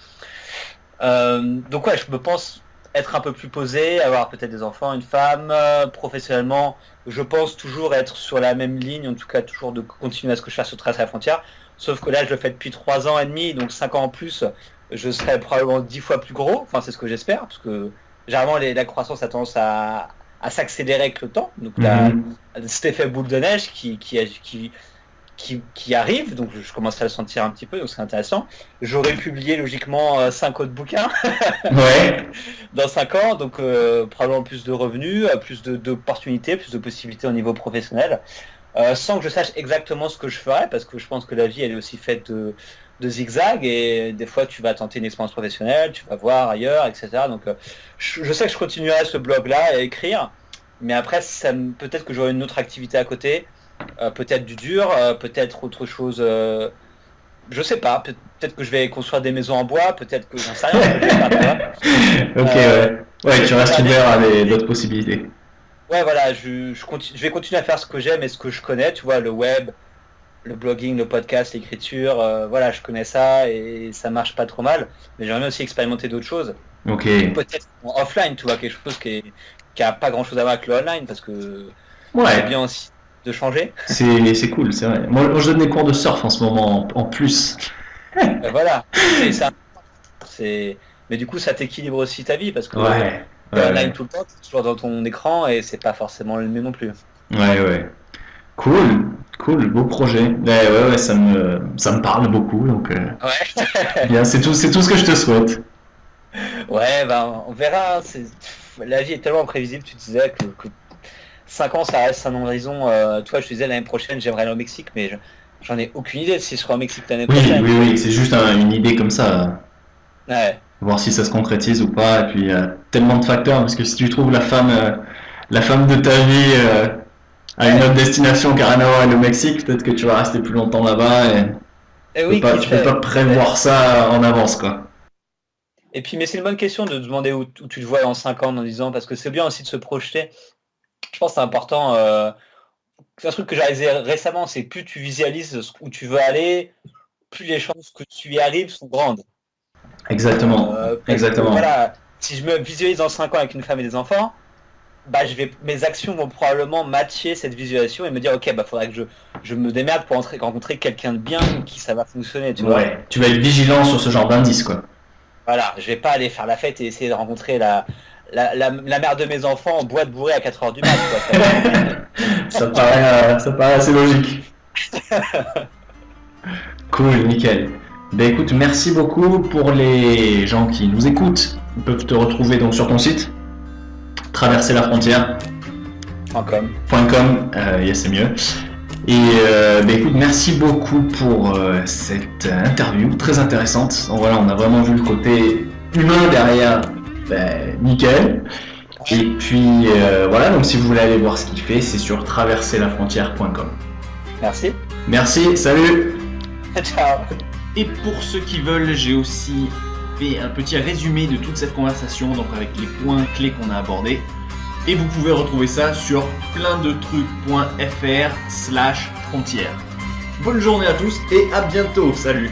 Donc ouais, je me pense être un peu plus posé, avoir peut-être des enfants, une femme, professionnellement, je pense toujours être sur la même ligne, en tout cas toujours de continuer à ce que je fasse, se tracer la frontière. Sauf que là, je le fais depuis 3 ans et demi, donc 5 ans en plus, je serai probablement 10 fois plus gros. Enfin, c'est ce que j'espère, parce que généralement, la croissance a tendance à s'accélérer avec le temps. Donc, tu as
mhm,
cet effet boule de neige qui qui arrive, donc je commence à le sentir un petit peu, donc c'est intéressant. J'aurais publié logiquement 5 autres bouquins
Ouais.
dans 5 ans, donc probablement plus de revenus, plus d'opportunités, plus de possibilités au niveau professionnel, sans que je sache exactement ce que je ferais, parce que je pense que la vie elle est aussi faite de zigzags, et des fois tu vas tenter une expérience professionnelle, tu vas voir ailleurs, etc. Donc je sais que je continuerai ce blog-là à écrire, mais après peut-être que j'aurai une autre activité à côté. Peut-être du dur, peut-être autre chose, je sais pas, peut-être que je vais construire des maisons en bois, peut-être que j'en sais rien, je sais pas, tu vois.
Ok, ouais. Ouais, tu restes ouvert à d'autres possibilités.
Ouais, voilà, je vais continuer à faire ce que j'aime et ce que je connais, tu vois, le web, le blogging, le podcast, l'écriture, voilà, je connais ça et ça marche pas trop mal, mais j'aimerais bien aussi expérimenter d'autres choses.
Ok.
Peut-être en offline, tu vois, quelque chose qui a pas grand-chose à voir avec le online, parce que c'est
Ouais,
bien aussi de changer.
c'est cool, c'est vrai. Moi, je donne des cours de surf en ce moment, en plus.
Voilà, ça. Mais du coup, ça t'équilibre aussi ta vie parce que
Ouais,
t'es
ouais,
online
ouais.
tout le temps, t'es toujours dans ton écran et c'est pas forcément le mieux non plus.
Ouais, ouais. Cool, cool, beau projet. Ouais, ça me parle beaucoup, donc
Ouais.
bien, c'est tout ce que je te souhaite.
Ouais, ben on verra. La vie est tellement imprévisible, tu disais que 5 ans ça reste un horizon. Toi, je te disais l'année prochaine, j'aimerais aller au Mexique, mais j'en ai aucune idée de si je serai au Mexique l'année
Oui,
prochaine.
oui, oui, c'est juste une idée comme ça,
Ouais.
voir si ça se concrétise ou pas. Et puis, il y a tellement de facteurs, parce que si tu trouves la femme de ta vie à une autre
Ouais.
destination qui n'a rien à voir avec le Mexique, peut-être que tu vas rester plus longtemps là-bas et
Et oui, qui
tu peux
sait.
pas prévoir ça en avance, quoi.
Et puis, mais c'est une bonne question de demander où tu te vois dans 5 ans, en disant, parce que c'est bien aussi de se projeter. Je pense que c'est important. C'est un truc que j'ai réalisé récemment, c'est plus tu visualises où tu veux aller, plus les chances que tu y arrives sont grandes.
Exactement,
Parce que
exactement.
voilà, si je me visualise dans 5 ans avec une femme et des enfants, bah mes actions vont probablement matcher cette visualisation et me dire ok, bah faudrait que je me démerde pour rencontrer quelqu'un de bien qui ça va fonctionner, tu vois.
Ouais, tu vas être vigilant sur ce genre d'indice, quoi.
Voilà, je vais pas aller faire la fête et essayer de rencontrer la mère de mes enfants en boîte bourrée à 4 heures du mat, quoi. Ça va être compliqué.
Ça paraît assez logique. Cool, nickel. Ben écoute, merci beaucoup pour les gens qui nous écoutent. Ils peuvent te retrouver donc sur ton site, traverserlafrontière.com,
.com.
yes, c'est mieux. Et ben écoute, merci beaucoup pour cette interview très intéressante. Donc, voilà, on a vraiment vu le côté humain derrière Nickel. Et puis voilà, donc si vous voulez aller voir ce qu'il fait, c'est sur traverserlafrontière.com.
Merci.
Merci, salut.
Ciao.
Et pour ceux qui veulent, j'ai aussi fait un petit résumé de toute cette conversation, donc avec les points clés qu'on a abordés. Et vous pouvez retrouver ça sur pleindetrucs.fr/frontières. Bonne journée à tous et à bientôt, salut.